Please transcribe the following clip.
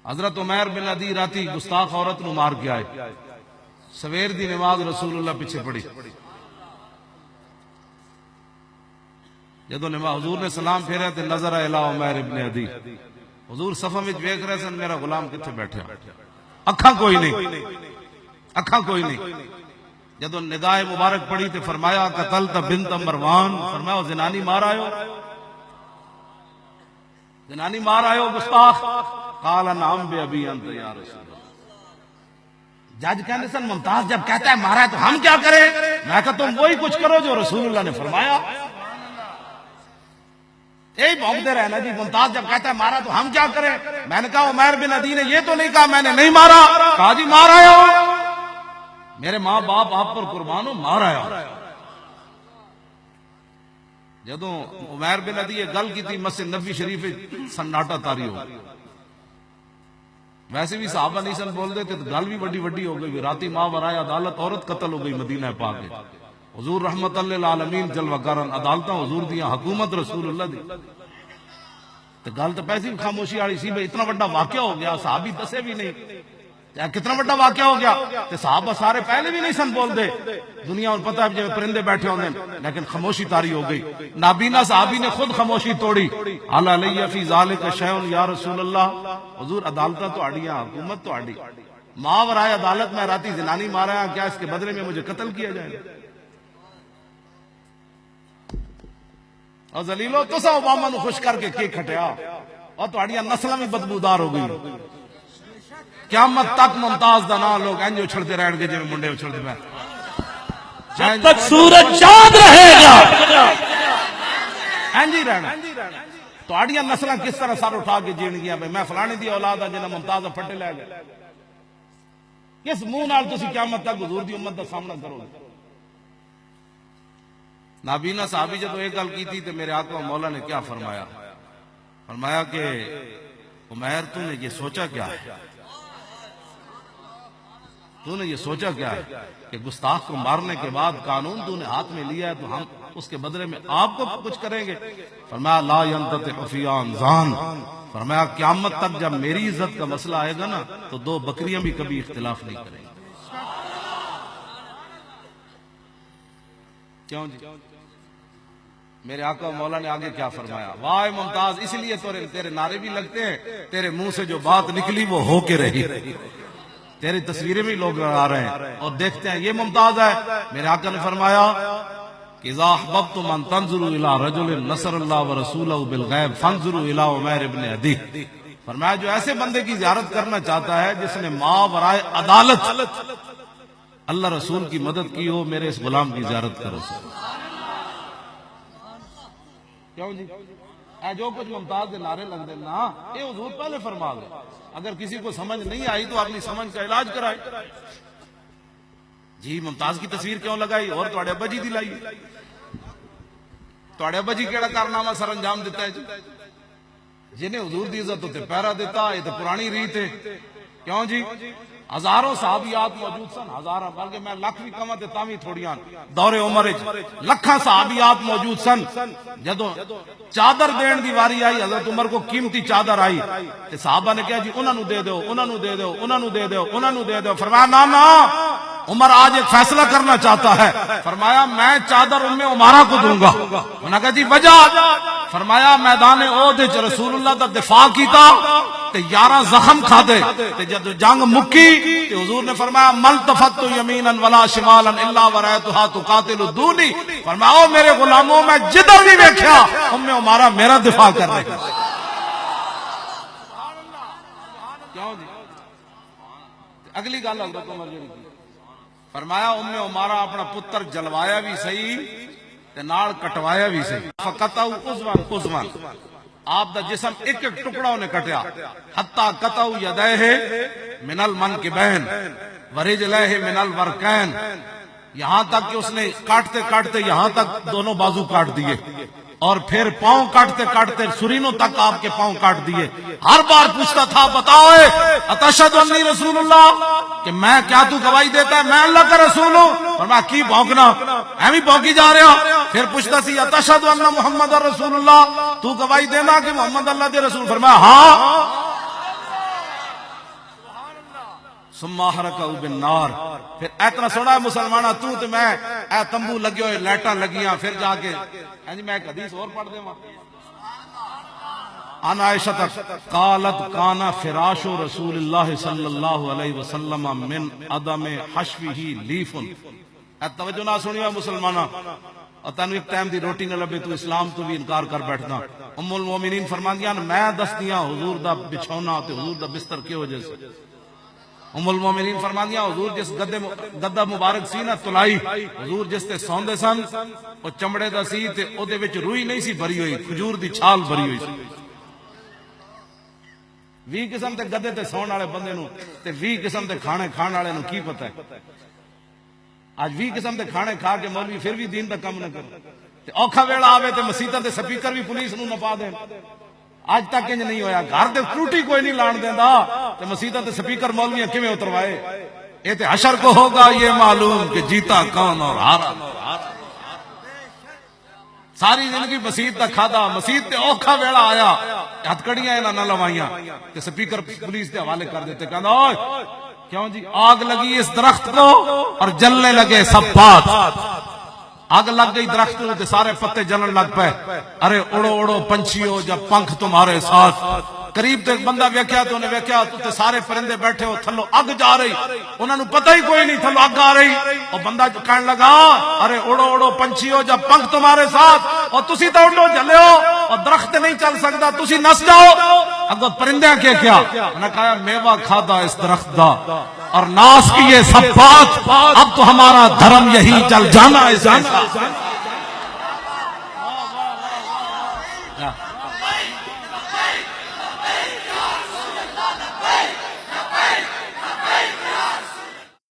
حضرت عمیر بن عدی راتی گستاخ عورت نو مار کے آئے، سویر دی نماز رسول اللہ پیچھے پڑی، جدو نماز حضور نے سلام پھیرا تے نظر الی عمیر بن عدی، حضور صفا وچ ویکھ رہے سن میرا غلام کتنے بیٹھا، اکھاں کوئی نہیں، اکھاں کوئی نہیں۔ جدو نگاہ مبارک پڑی تے فرمایا قتلت بنت مروان، فرمایا زنانی مار آئے، زنانی مار آئے ہو گستاخ، قال نعم بے ابی انت یا رسول اللہ۔ جج کہنے سن ممتاز جب کہتا ہے مارا ہے تو ہم کیا کریں؟ میں کہتا تم وہی کچھ کرو جو رسول اللہ نے فرمایا، یہی بھونکتے رہنا جی۔ ممتاز جب کہتا ہے مارا تو ہم کیا کریں؟ میں نے کہا عمیر بن عدی نے یہ تو نہیں کہا میں نے نہیں مارا، کہا جی مار آیا ہو، میرے ماں باپ آپ پر قربان ہو، مار آیا ہو۔ جدو عمیر بن عدی یہ گل کی تھی مسجد نبی شریف سناٹا تاری ہو، ویسے بھی صحابہ نہیں سن بول دیتے تو گل بھی بڑی بڑی ہو گئی، راتی ماں برائے عدالت عورت قتل ہو گئی مدینہ پاک میں، حضور رحمت للعالمین جلوہ کرن عدالتاں حضور دیاں، حکومت رسول اللہ دی، تو گل تو پیسی بھی خاموشی والی سی، بھئی اتنا بڑا واقعہ ہو گیا، صحابی دسے بھی نہیں کتنا بڑا واقعہ ہو گیا، تو صحابہ سارے پہلے بھی نہیں سن بول دے، دنیا ان پتہ ہے جب پرندے بیٹھے ہوندے، لیکن خاموشی تاری ہو گئی۔ نابینا صحابی نے خود خاموشی توڑی، الا علیہ فی ذالک شیء یا رسول اللہ، حضور عدالتاں تو اڑیاں، حکومت تو اڑی، ماں ورائے عدالت میں راتی زنانی مارا، کیا اس کے بدلے میں مجھے قتل کیا جائے؟ اور ذلیلو تسا اوباما نو خوش کر کے کی کھٹیا، اور تہاڈیاں نسلاں بھی بدبودار ہو گئی، قیامت تک ممتاز دا نام لوگ انج اچھڑتے رہن گے جی منڈے اچھڑتے پہ، جب تک سورج چاند رہے گا انج ہی رہنا۔ تہاڈیاں نسلاں کس طرح سر اٹھا کے جین گیا، میں فلانے دی اولاد ہاں جنہاں ممتاز پھٹے لے گئے، کس منہ نال تسی قیامت تک حضور دی امت دا سامنا کرو گے؟ نابینا صحابی جب ایک گل کی تھی تو میرے آقا مولا نے کیا فرمایا؟ فرمایا کہ عمیر تو نے یہ سوچا کیا ہے، تو نے یہ سوچا کیا ہے کہ گستاخ کو مارنے کے بعد قانون تو نے ہاتھ میں لیا ہے تو ہم اس کے بدلے میں آپ کو کچھ کریں گے؟ فرمایا لا ينتطع فیان زان، فرمایا قیامت تک جب میری عزت کا مسئلہ آئے گا نا تو دو بکریاں بھی کبھی اختلاف نہیں کریں گے۔ کیوں جی؟ میرے آقا مولا نے آگے کیا فرمایا؟ واہ ممتاز، اس لیے تیرے نعرے بھی لگتے ہیں، تیرے منہ سے جو بات نکلی وہ ہو کے رہی، تیری تصویریں بھی لوگ آ رہے ہیں اور دیکھتے ہیں یہ ممتاز ہے۔ میرے آقا نے فرمایا کہ اذا احببتم ان تنظروا الى رجل نصر اللہ ورسولہ بالغیب فانظروا الى عمیر بن عدی، فرمایا جو ایسے بندے کی زیارت کرنا چاہتا ہے جس نے ماں برائے عدالت اللہ رسول کی مدد کی ہو، میرے اس غلام کی زیارت کرو۔ کیوں جی؟ اے جو کچھ ممتاز کے نعرے لگ دینا یہ حضور پہلے فرما دے، اگر کسی کو سمجھ نہیں آئی تو اپنی سمجھ کا علاج کرائے۔ جی ممتاز کی تصویر کیوں لگائی اور تواڈے ابا جی دی لائی؟ تواڈے ابا جی کیڑا کارنامہ سر انجام دیتا ہے جی؟ جنہیں حضور دی عزت تے پیرا دیتا، یہ تو پرانی ریت ہے۔ کیوں جی؟ ہزاروں صحابیات موجود سن، ہزاروں بلکہ میں لاکھ بھی کما تے تاوی تھوڑیاں دور عمر لکھاں صحابیات موجود سن۔ جدوں چادر دین دی واری آئی، حضرت عمر کو قیمتی چادر آئی تے صحابہ نے کہا جی انہاں نو دے دیو، انہاں نو دے دیو، انہاں نو دے دیو، انہاں نو دے دیو۔ فرمایا نا نا، عمر آج ایک فیصلہ کرنا چاہتا ہے، فرمایا میں چادر ام عمارہ کو دوں گا۔ انہوں نے کہا جی وجہ؟ فرمایا میدان احد وچ رسول اللہ دا دفاع کیتا تے 11 زخم کھادے تے جد جنگ مکی تے حضور نے فرمایا ملتفت یمینا ولا شمالا الا ورایتها تقاتل دونی، فرمایا او میرے غلاموں میں جدھر بھی دیکھا ام عمارہ میرا دفاع کر رہے ہیں۔ کیوں جی؟ اگلی گل حضرت عمر جڑی فرمایا ام عمارہ اپنا پتر جلوایا بھی صحیح تے نال کٹوایا بھی صحیح، فقطعوا عضوا، آپ دا جسم ایک ایک ٹکڑا انہیں کٹیا، حتی قطعوا یدیہ من المنکبین ورجلیہ من الورکین، یہاں تک کہ اس نے کاٹتے کاٹتے یہاں تک دونوں بازو کاٹ دیے، اور پھر پاؤں کاٹتے کاٹتے سرینوں تک آپ کے پاؤں کاٹ دیے۔ ہر بار پوچھتا تھا بتاؤ اتشہد انی رسول اللہ، کہ میں کیا تو گواہی دیتا ہے میں اللہ کا رسول ہوں؟ اور میں کی بھونکنا ایویں بھونکی جا رہا۔ پھر پوچھتا سی اتشہد ان محمد رسول اللہ، تو گواہی دینا کہ محمد اللہ کے رسول؟ فرمایا ہاں۔ ثم احرقہ بالنار. پھر اتنا سونا مسلمانہ تو تے میں اے تمبو لگے ہوئے لائٹاں لگیاں. پھر جا کے میں ایک حدیث اور پڑھ دے. عن عائشہ قالت کان فراش رسول اللہ صلی اللہ علیہ وسلم من عدم حشوہ لیف. توجہ نہ سنیا مسلمانہ، اور تینو ایک ٹائم دی روٹی نہ لبے تو اسلام تو بھی انکار کر بیٹھنا. ام المومنین فرماندیاں میں دستیاں حضور دا بچھونا تے حضور دا بستر کی وجہ سے. ام المومنین فرماندیاں حضور جس گدا مبارک سی نا تلائی، حضور جس تے سوندے سن او چمڑے دا سی تے او دے وچ روئی نہیں سی بھری ہوئی، کھجور دی چھال بھری ہوئی سی. 20 قسم تے گدے تے سون والے بندے نو تے 20 قسم تے کھانے کھان والے نو کی پتہ ہے. آج 20 قسم تے کھانے کھا کے مولوی پھر بھی دین دا کم نہ کرے تے اوکھا ویلا آوے تے مسیتاں تے سپیکر بھی پولیس نو نپا دین. آج تک انج نہیں ہویا. گھر تے ٹوٹی کوئی نہیں لان دیندا تے مسیتاں تے سپیکر مولویاں کیویں اتروائے. اے تے حشر کو ہوگا یہ معلوم کہ جیتا کون اور ہارا. ساری زندگی مسیت دا کھادا، مسیت تے اوکھا ویلا آیا ہتھکڑیاں انہاں نہ لوائیاں تے سپیکر پولیس دے حوالے کر دیتے. کہندا اوئے کیوں جی آگ لگی اس درخت کو اور جلنے لگے سب پات. آگ لگ گئی درخت کو تے سارے پتے جلن لگ پے. ارے اڑو اڑو پنچھیو جب پنکھ تمہارے ساتھ. قریب تے ایک بندہ ویکھیا تو انہیں ویکھیا تے سارے پرندے بیٹھے ہو تھلو اگ جا رہی. انہاں نوں پتہ ہی کوئی نہیں تھلو اگ آ رہی. اور بندہ کہنے لگا ارے اڑو اڑو پنچھیو جب پنکھ تمہارے ساتھ. اور تسی تو اڑو جلے ہو اور درخت نہیں چل سکتا، تسی نس جاؤ. اگو پرندے کیا انہوں نے کہا میوہ کھادا اس درخت دا اور ناس کیے سب بات. اب تو ہمارا دھرم یہی چل جانا ہے.